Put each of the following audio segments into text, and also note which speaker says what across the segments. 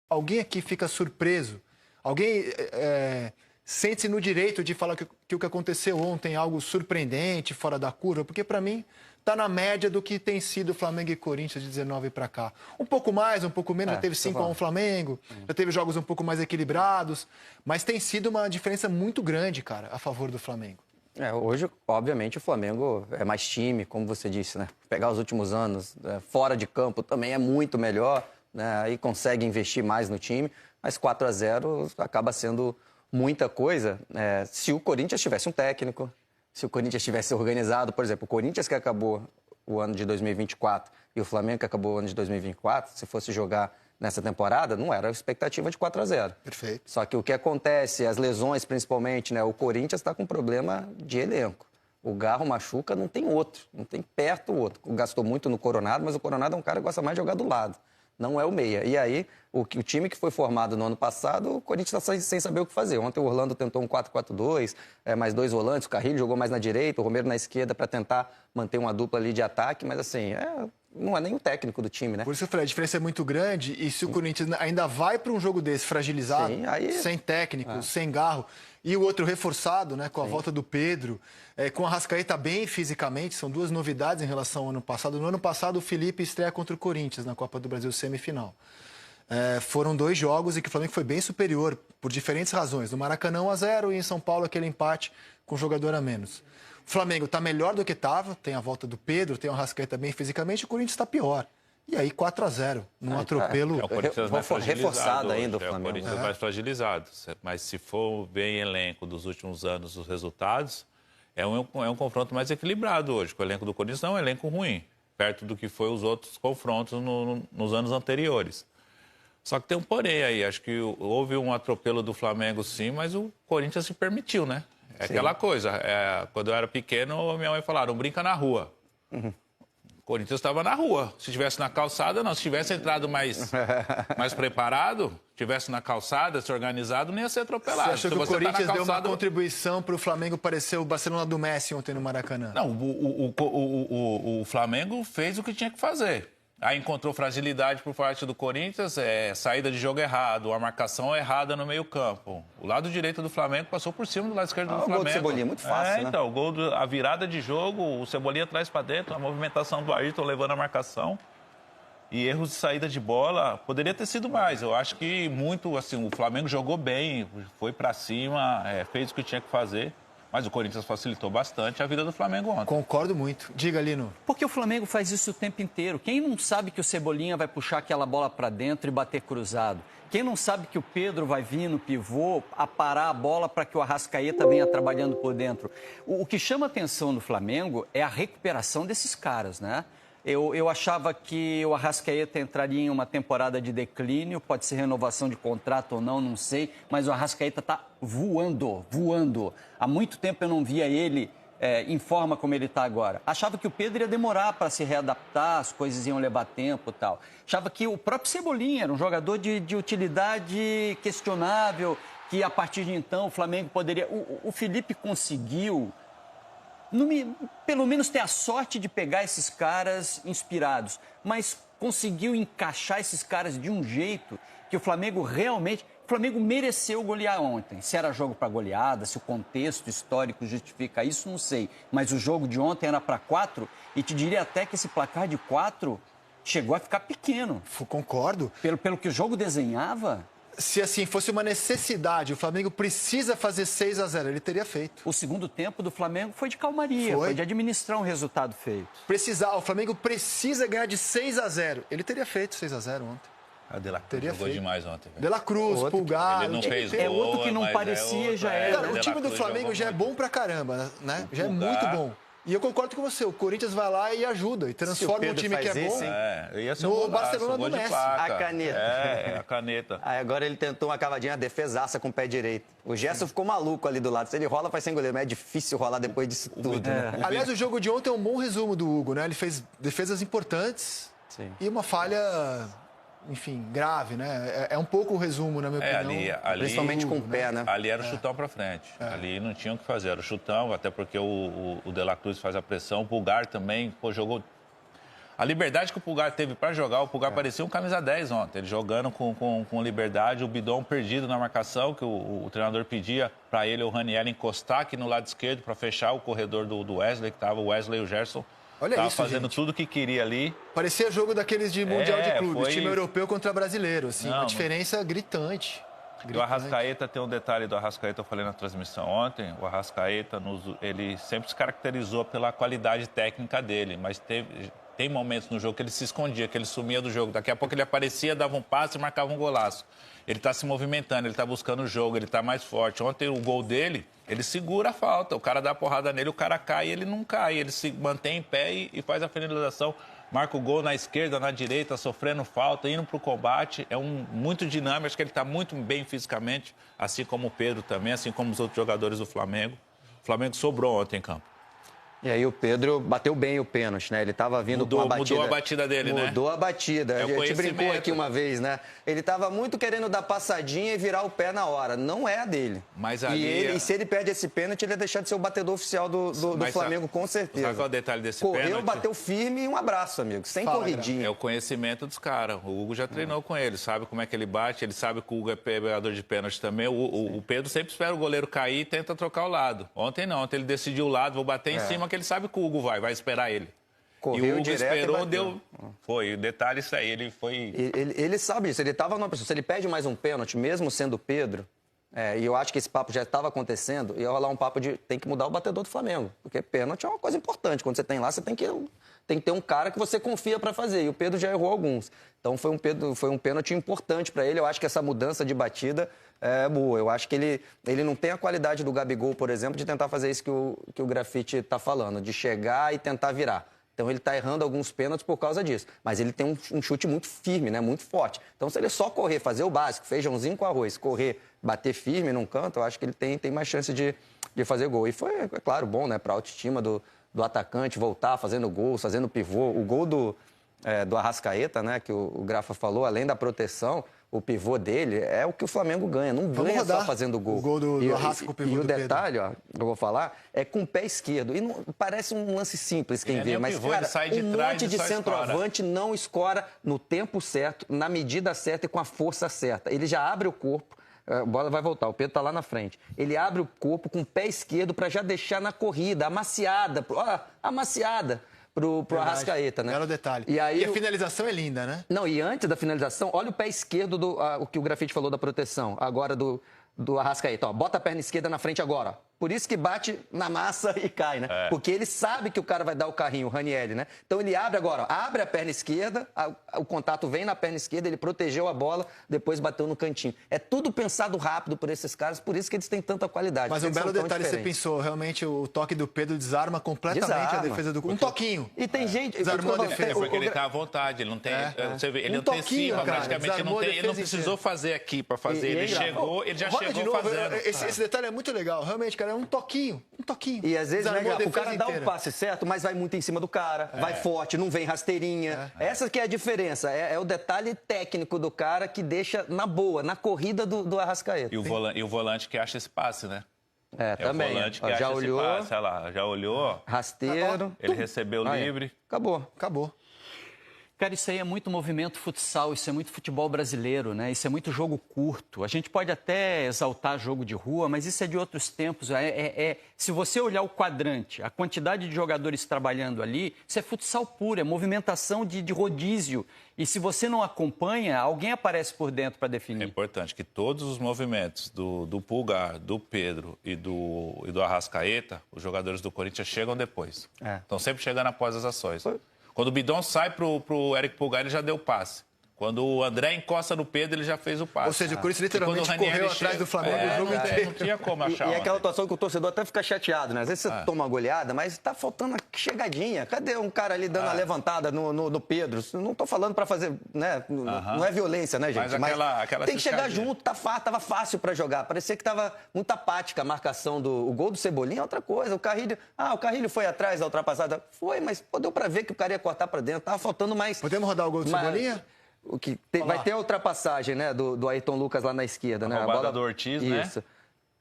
Speaker 1: Alguém aqui fica surpreso? Alguém sente-se no direito de falar que o que aconteceu ontem é algo surpreendente, fora da curva? Porque, para mim, está na média do que tem sido Flamengo e Corinthians de 19 para cá. Um pouco mais, um pouco menos, já teve 5-1 Flamengo, já teve jogos um pouco mais equilibrados, mas tem sido uma diferença muito grande, cara, a favor do Flamengo.
Speaker 2: Hoje, obviamente, o Flamengo é mais time, como você disse, né? Pegar os últimos anos, fora de campo também é muito melhor, né? Aí consegue investir mais no time, mas 4-0 acaba sendo muita coisa. Se o Corinthians tivesse um técnico, se o Corinthians tivesse organizado, por exemplo, o Corinthians que acabou o ano de 2024 e o Flamengo que acabou o ano de 2024, se fosse jogar nessa temporada, não era a expectativa de 4-0.
Speaker 1: Perfeito.
Speaker 2: Só que o que acontece, as lesões principalmente, né? O Corinthians está com problema de elenco. O Garro machuca, não tem outro, não tem perto o outro. Gastou muito no Coronado, mas o Coronado é um cara que gosta mais de jogar do lado. Não é o meia. E aí, o time que foi formado no ano passado, o Corinthians está sem saber o que fazer. Ontem o Orlando tentou um 4-4-2, mais 2 volantes, o Carrilho jogou mais na direita, o Romero na esquerda para tentar manter uma dupla ali de ataque, mas assim, não é nem o técnico do time, né?
Speaker 1: Por isso eu falei, a diferença é muito grande e se o Corinthians ainda vai para um jogo desse fragilizado, sem técnico, sem Garro, e o outro reforçado, né, com a volta do Pedro, com a Arrascaeta bem fisicamente, são duas novidades em relação ao ano passado. No ano passado, o Felipe estreia contra o Corinthians na Copa do Brasil semifinal. Foram 2 jogos e que o Flamengo foi bem superior, por diferentes razões. No Maracanã 1-0 e em São Paulo aquele empate com jogador a menos. O Flamengo está melhor do que estava, tem a volta do Pedro, tem o Arrascaeta bem fisicamente, o Corinthians está pior. E aí 4-0, num atropelo.
Speaker 3: O Corinthians mais
Speaker 2: reforçado ainda o
Speaker 3: Flamengo.
Speaker 2: Flamengo.
Speaker 3: O Corinthians mais fragilizado. Mas se for bem elenco dos últimos anos, os resultados, é um confronto mais equilibrado hoje. O elenco do Corinthians não é um elenco ruim, perto do que foi os outros confrontos nos anos anteriores. Só que tem um porém aí, acho que houve um atropelo do Flamengo sim, mas o Corinthians se permitiu, né? É aquela coisa, quando eu era pequeno, minha mãe falava, não brinca na rua. O Corinthians estava na rua. Se estivesse na calçada, não. Se tivesse entrado mais preparado, tivesse na calçada, se organizado, não ia ser atropelado.
Speaker 1: Você achou que o Corinthians deu uma contribuição para o Flamengo parecer o Barcelona do Messi ontem no Maracanã?
Speaker 3: Não, o Flamengo fez o que tinha que fazer. Aí encontrou fragilidade por parte do Corinthians, saída de jogo errado, a marcação errada no meio-campo. O lado direito do Flamengo passou por cima do lado esquerdo do Flamengo.
Speaker 2: O gol do Cebolinha, muito fácil, né?
Speaker 3: Então, o gol, a virada de jogo, o Cebolinha traz para dentro, a movimentação do Ayrton levando a marcação. E erros de saída de bola, poderia ter sido mais. Eu acho que muito, assim, o Flamengo jogou bem, foi para cima, fez o que tinha que fazer. Mas o Corinthians facilitou bastante a vida do Flamengo ontem.
Speaker 1: Concordo muito. Diga, Lino.
Speaker 4: Porque o Flamengo faz isso o tempo inteiro. Quem não sabe que o Cebolinha vai puxar aquela bola para dentro e bater cruzado? Quem não sabe que o Pedro vai vir no pivô a parar a bola para que o Arrascaeta venha trabalhando por dentro? O que chama atenção no Flamengo é a recuperação desses caras, né? Eu achava que o Arrascaeta entraria em uma temporada de declínio, pode ser renovação de contrato ou não, não sei, mas o Arrascaeta está voando, voando. Há muito tempo eu não via ele em forma como ele está agora. Achava que o Pedro ia demorar para se readaptar, as coisas iam levar tempo e tal. Achava que o próprio Cebolinha era um jogador de utilidade questionável, que a partir de então o Flamengo poderia... O Felipe conseguiu... pelo menos ter a sorte de pegar esses caras inspirados, mas conseguiu encaixar esses caras de um jeito que o Flamengo realmente... O Flamengo mereceu golear ontem. Se era jogo para goleada, se o contexto histórico justifica isso, não sei. Mas o jogo de ontem era para 4 e te diria até que esse placar de 4 chegou a ficar pequeno.
Speaker 1: Concordo.
Speaker 4: Pelo que o jogo desenhava...
Speaker 1: Se assim fosse uma necessidade, o Flamengo precisa fazer 6-0, ele teria feito.
Speaker 4: O segundo tempo do Flamengo foi de calmaria, foi de administrar um resultado feito.
Speaker 1: O Flamengo precisa ganhar de 6-0, ele teria feito 6-0 ontem.
Speaker 3: A De La Cruz jogou demais ontem.
Speaker 1: De La Cruz, Pulgar...
Speaker 3: Ele não fez
Speaker 4: gol, outro que não parecia já era.
Speaker 1: Cara, o time do Flamengo já é bom pra caramba, né? Já é muito bom. E eu concordo com você, o Corinthians vai lá e ajuda, e transforma um time que é bom no Barcelona do Messi.
Speaker 2: A caneta.
Speaker 3: A caneta.
Speaker 2: Aí agora ele tentou uma cavadinha, defesaça com o pé direito. O Gerson ficou maluco ali do lado. Se ele rola, faz sem goleiro, mas é difícil rolar depois disso tudo. Né?
Speaker 1: Aliás, o jogo de ontem é um bom resumo do Hugo, né? Ele fez defesas importantes e uma falha... Enfim, grave, né? É um pouco o resumo, na minha opinião.
Speaker 2: Ali, principalmente com o pé, né?
Speaker 3: Ali era o chutão pra frente. Ali não tinha o que fazer, era o chutão, até porque o De La Cruz faz a pressão. O Pulgar também, jogou... A liberdade que o Pulgar teve para jogar, o Pulgar parecia um camisa 10 ontem. Ele jogando com liberdade, o Bidon perdido na marcação, que o treinador pedia para ele, o Raniel, encostar aqui no lado esquerdo para fechar o corredor do Wesley, que estava o Wesley e o Gerson. Estava fazendo tudo o que queria ali.
Speaker 1: Parecia jogo daqueles de Mundial de Clubes, time europeu contra brasileiro, assim, uma diferença gritante.
Speaker 3: E o Arrascaeta, tem um detalhe do Arrascaeta, eu falei na transmissão ontem, o Arrascaeta, ele sempre se caracterizou pela qualidade técnica dele, mas tem momentos no jogo que ele se escondia, que ele sumia do jogo. Daqui a pouco ele aparecia, dava um passe e marcava um golaço. Ele está se movimentando, ele está buscando o jogo, ele está mais forte. Ontem o gol dele, ele segura a falta, o cara dá a porrada nele, o cara cai e ele não cai. Ele se mantém em pé e faz a finalização. Marca o gol na esquerda, na direita, sofrendo falta, indo para o combate. É muito dinâmico, acho que ele está muito bem fisicamente, assim como o Pedro também, assim como os outros jogadores do Flamengo. O Flamengo sobrou ontem em campo.
Speaker 2: E aí o Pedro bateu bem o pênalti, né? Ele estava vindo com a batida...
Speaker 3: Mudou a batida dele, né?
Speaker 2: Mudou a batida. A gente brincou aqui uma vez, né? Ele estava muito querendo dar passadinha e virar o pé na hora. Não é a dele.
Speaker 3: Mas ali...
Speaker 2: E se ele perde esse pênalti, ele ia deixar de ser o batedor oficial do Flamengo, com certeza.
Speaker 3: Sabe qual é o detalhe desse
Speaker 2: pênalti?
Speaker 3: Correu,
Speaker 2: bateu firme e um abraço, amigo. Sem corridinha.
Speaker 3: É o conhecimento dos caras. O Hugo já treinou com ele, sabe como é que ele bate, ele sabe que o Hugo é pegador de pênalti também. O Pedro sempre espera o goleiro cair e tenta trocar o lado. Ontem não, ontem ele decidiu o lado, vou bater em cima, que ele sabe que o Hugo vai esperar ele.
Speaker 2: Correu
Speaker 3: e o Hugo
Speaker 2: direto
Speaker 3: esperou, deu... Foi, o detalhe isso aí, ele foi...
Speaker 2: Ele sabe isso, ele estava numa pessoa. Se ele pede mais um pênalti, mesmo sendo o Pedro, e eu acho que esse papo já estava acontecendo, ia rolar um papo de tem que mudar o batedor do Flamengo. Porque pênalti é uma coisa importante. Quando você tem lá, você tem que ter um cara que você confia para fazer. E o Pedro já errou alguns. Então foi um pênalti importante para ele. Eu acho que essa mudança de batida é boa. Eu acho que ele não tem a qualidade do Gabigol, por exemplo, de tentar fazer isso que o Grafite está falando, de chegar e tentar virar. Então ele está errando alguns pênaltis por causa disso. Mas ele tem um chute muito firme, né? Muito forte. Então se ele só correr, fazer o básico, feijãozinho com arroz, correr, bater firme num canto, eu acho que ele tem mais chance de fazer gol. E foi, é claro, bom, né? Para a autoestima do atacante voltar fazendo gol, fazendo pivô. O gol do Arrascaeta, né? Que o Grafa falou, além da proteção, o pivô dele é o que o Flamengo ganha. Não ganha só fazendo gol.
Speaker 1: O gol do Arrasca com o pivô do Pedro.
Speaker 2: E o detalhe, ó, eu vou falar, é com o pé esquerdo. E não, parece um lance simples quem vê, mas,
Speaker 3: pivô,
Speaker 2: cara,
Speaker 3: um
Speaker 2: monte de centroavante não escora no tempo certo, na medida certa e com a força certa. Ele já abre o corpo. A bola vai voltar, o Pedro está lá na frente. Ele abre o corpo com o pé esquerdo para já deixar na corrida, amaciada. Amaciada. Pro Arrascaeta, né?
Speaker 1: Belo detalhe. E a finalização é linda, né?
Speaker 2: Não, e antes da finalização, olha o pé esquerdo o que o Grafite falou da proteção, agora do Arrascaeta. Ó, bota a perna esquerda na frente agora, ó. Por isso que bate na massa e cai, né? Porque ele sabe que o cara vai dar o carrinho, o Raniel, né? Então ele abre agora, ó, abre a perna esquerda, o contato vem na perna esquerda, ele protegeu a bola, depois bateu no cantinho. É tudo pensado rápido por esses caras, por isso que eles têm tanta qualidade.
Speaker 1: Mas um belo detalhe, você pensou, realmente o toque do Pedro desarma completamente a defesa do... Um toquinho.
Speaker 2: E tem gente...
Speaker 1: Desarmou a defesa.
Speaker 3: Porque ele tá à vontade, ele não tem... Você vê, ele não tem cima, praticamente, ele não precisou fazer aqui para fazer. Ele chegou, ele já chegou fazendo.
Speaker 1: Esse detalhe é muito legal, realmente, cara, é um toquinho.
Speaker 2: E às vezes, né, o cara dá o passe certo, mas vai muito em cima do cara, vai forte, não vem rasteirinha. Essa que é a diferença, é o detalhe técnico do cara que deixa na boa, na corrida do Arrascaeta.
Speaker 3: E o volante que acha esse passe, né?
Speaker 2: Também.
Speaker 3: O volante que acha esse passe, olha lá, já olhou.
Speaker 2: Rasteiro.
Speaker 3: Ele recebeu livre.
Speaker 2: Acabou.
Speaker 4: Cara, isso aí é muito movimento futsal, isso é muito futebol brasileiro, né? Isso é muito jogo curto. A gente pode até exaltar jogo de rua, mas isso é de outros tempos. Se você olhar o quadrante, a quantidade de jogadores trabalhando ali, isso é futsal puro, é movimentação de rodízio. E se você não acompanha, alguém aparece por dentro para definir.
Speaker 3: É importante que todos os movimentos do Pulgar, do Pedro e do Arrascaeta, os jogadores do Corinthians chegam depois. Estão sempre chegando após as ações. Quando o Bidon sai pro Eric Pulgar, ele já deu o passe. Quando o André encosta no Pedro, ele já fez o passe.
Speaker 1: Ou seja, o Corinthians literalmente correu atrás do Flamengo o jogo inteiro.
Speaker 3: Não tinha como achar.
Speaker 2: E aquela atuação que o torcedor até fica chateado, né? Às vezes você toma uma goleada, mas tá faltando uma chegadinha. Cadê um cara ali dando a levantada no Pedro? Não tô falando para fazer, né? Não é violência, né, gente?
Speaker 3: Mas aquela
Speaker 2: tem que chegar junto, tava fácil para jogar. Parecia que tava muito apática a marcação o gol do Cebolinha é outra coisa. O Carrilho foi atrás da ultrapassada. Foi, mas deu para ver que o cara ia cortar para dentro. Tava faltando mais.
Speaker 1: Podemos rodar o gol do Cebolinha?
Speaker 2: Vai ter a ultrapassagem, né, do Ayrton Lucas lá na esquerda, né?
Speaker 3: A roubada do Ortiz, né?
Speaker 2: Isso.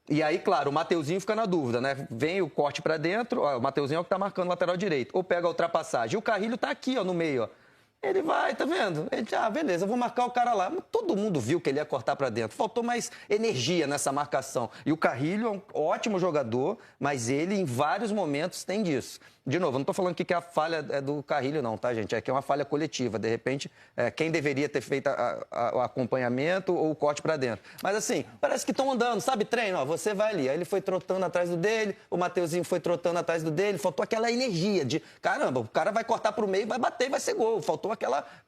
Speaker 2: E aí, claro, o Mateuzinho fica na dúvida, né? Vem o corte para dentro, ó, o Mateuzinho é o que tá marcando o lateral direito. Ou pega a ultrapassagem. E o Carrilho tá aqui, ó, no meio, ó. Ele vai, tá vendo? Ele, beleza, eu vou marcar o cara lá. Todo mundo viu que ele ia cortar para dentro. Faltou mais energia nessa marcação. E o Carrilho é um ótimo jogador, mas ele, em vários momentos, tem disso. De novo, eu não estou falando que a falha é do Carrilho, não, tá, gente? É que é uma falha coletiva. De repente, quem deveria ter feito o acompanhamento ou o corte para dentro. Mas assim, parece que estão andando, sabe? Treino, ó, você vai ali. Aí ele foi trotando atrás do dele, o Mateuzinho foi trotando atrás do dele. Faltou aquela energia de, caramba, o cara vai cortar para o meio, vai bater, vai ser gol. Faltou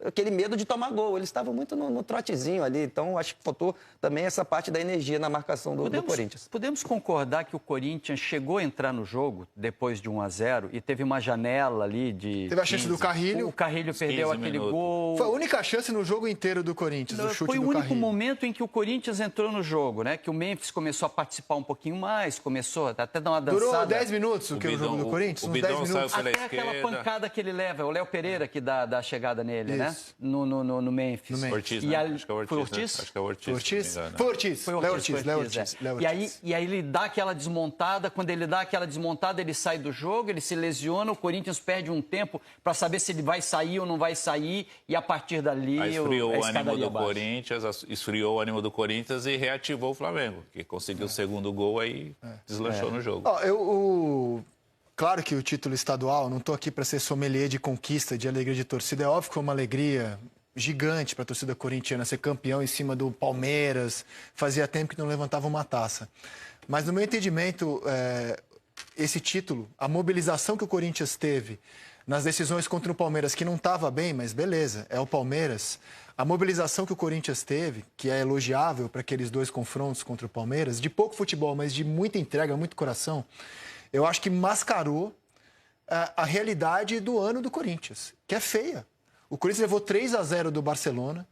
Speaker 2: aquele medo de tomar gol. Eles estavam muito no trotezinho ali. Então, acho que faltou também essa parte da energia na marcação do Corinthians.
Speaker 4: Podemos concordar que o Corinthians chegou a entrar no jogo depois de 1-0 e teve uma janela ali de...
Speaker 1: Teve a chance do Carrilho.
Speaker 4: O Carrilho perdeu aquele gol.
Speaker 1: Foi a única chance no jogo inteiro do Corinthians, o chute do Carrilho.
Speaker 4: Foi o único momento em que o Corinthians entrou no jogo, né? Que o Memphis começou a participar um pouquinho mais, começou até a dar uma dançada.
Speaker 1: Durou 10 minutos o jogo do Corinthians?
Speaker 3: O Bidão saiu pela
Speaker 4: até
Speaker 3: esquerda.
Speaker 4: aquela pancada que ele leva, o Léo Pereira que dá a chegada nele, né? No Memphis.
Speaker 3: Ortiz,
Speaker 4: e
Speaker 3: né?
Speaker 4: aí,
Speaker 3: Acho que é o Ortiz.
Speaker 4: foi Ortiz?
Speaker 3: Né? Acho que é o Ortiz.
Speaker 1: Ortiz? Foi Ortiz. Léo Ortiz.
Speaker 4: E aí ele dá aquela desmontada, quando ele dá aquela desmontada, ele sai do jogo, ele se lesiona, o Corinthians perde um tempo para saber se ele vai sair ou não vai sair, e a partir dali
Speaker 3: Aí esfriou o ânimo do
Speaker 4: abaixo.
Speaker 3: Corinthians, esfriou o ânimo do Corinthians e reativou o Flamengo, que conseguiu o segundo gol aí deslanchou no jogo.
Speaker 1: Claro que o título estadual, não estou aqui para ser sommelier de conquista, de alegria de torcida. É óbvio que foi uma alegria gigante para a torcida corintiana ser campeão em cima do Palmeiras. Fazia tempo que não levantava uma taça. Mas, no meu entendimento, esse título, a mobilização que o Corinthians teve nas decisões contra o Palmeiras, que não estava bem, mas beleza, é o Palmeiras. A mobilização que o Corinthians teve, que é elogiável para aqueles dois confrontos contra o Palmeiras, de pouco futebol, mas de muita entrega, muito coração, eu acho que mascarou a realidade do ano do Corinthians, que é feia. O Corinthians levou 3-0 do Barcelona,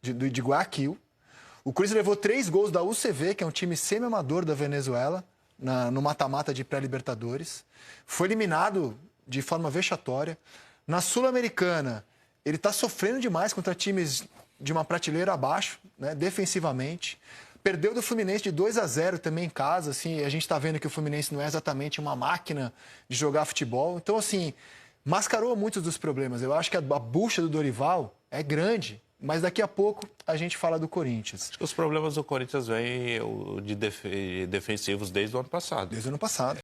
Speaker 1: de Guayaquil. O Corinthians levou 3 gols da UCV, que é um time semi-amador da Venezuela, no mata-mata de pré-libertadores. Foi eliminado de forma vexatória. Na Sul-Americana, ele está sofrendo demais contra times de uma prateleira abaixo, né, defensivamente. Perdeu do Fluminense de 2-0 também em casa. Assim, a gente está vendo que o Fluminense não é exatamente uma máquina de jogar futebol. Então, assim, mascarou muitos dos problemas. Eu acho que a bucha do Dorival é grande, mas daqui a pouco a gente fala do Corinthians.
Speaker 3: Acho que os problemas do Corinthians vêm defensivos desde o ano passado.
Speaker 1: Desde o ano passado.